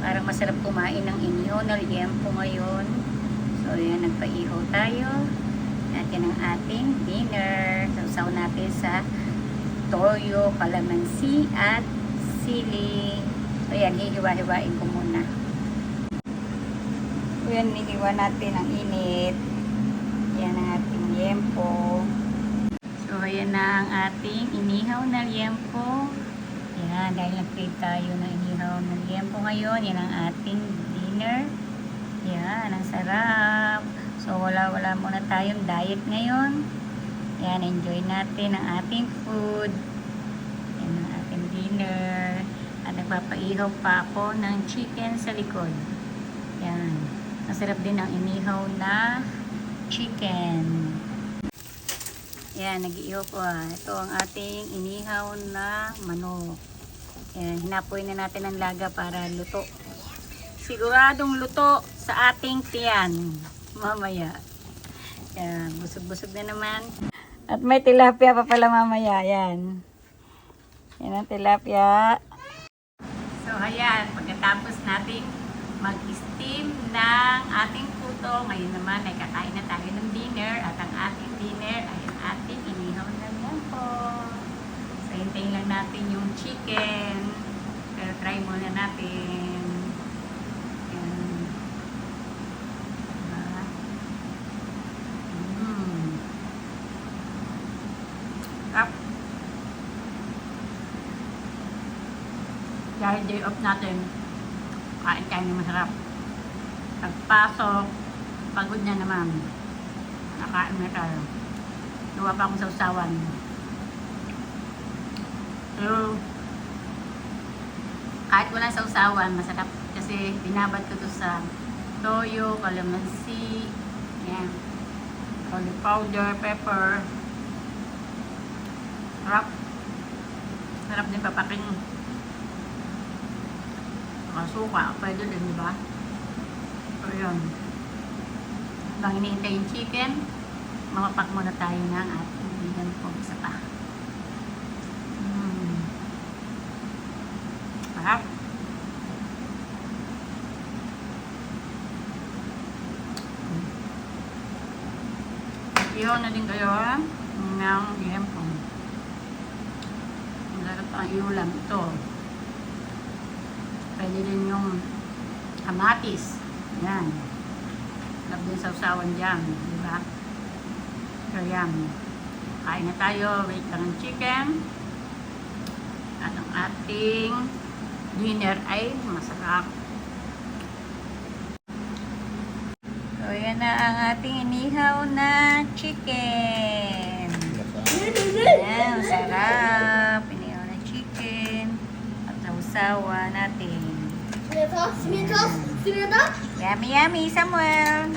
Parang masarap kumain ng inihaw na liempo ngayon. So, yan, nagpaihaw tayo. At yan ang ating dinner. Sausaw natin sa toyo, kalamansi, at sili. So, yan, hihiwa-hiwain ko muna. So, yan, hihiwa natin ang init. Yan ang ating liempo. So, ayan na ang ating inihaw na liempo. Yan, dahil nag-crave tayo ng inihaw na liempo ngayon. Yan ang ating dinner. Yan, ang sarap. So, wala muna tayong diet ngayon. Yan, enjoy natin ang ating food. Yan ang ating dinner. At nagpapaihaw pa ako ng chicken sa likod. Yan. Masarap din ang inihaw na chicken. Yan, nag-iihaw po. Ito ang ating inihaw na manok. Yan, hinapoy na natin ang laga para luto. Siguradong luto sa ating tiyan. Mamaya. Yan, busog-busog na naman. At may tilapia pa pala mamaya. Yan. Yan ang tilapia. So, ayan. Pagkatapos natin mag-steam ng ating puto, ngayon naman ay kakain na tayo ng dinner. At ang ating dinner ay ang ating inihaw na liempo. So, hintayin lang natin yung chicken. Pero try muna natin. Yan. Up. Dahil day off natin, kain tayo ng masarap. Pagpasok, pagod na naman. Nakain na tayo. Gawa pa akong sausawan. Pero, kahit walang sausawan, masarap. Kasi binabad ko to sa toyo, kalamansi, yan, garlic powder, pepper. Sarap. Sarap din papaking. Suka, pwede din, di ba? So, yun. Habang hinihintay yung chicken, mamapak muna tayo ng ating vegan po isa pa. Sarap. Ihaw na din kayo ng liempo. Masarap ang iulam ito. Pwede din yung kamatis. Yan. Love din sausawan dyan. Diba? So, yan. Kain na tayo. Wait lang ang chicken. At ang ating dinner ay masarap. So, yan na ang ating inihaw na chicken. Yan. Sarap. Inihaw na chicken. At sausawan natin. Smear sauce? Yummy, yummy, Samuel.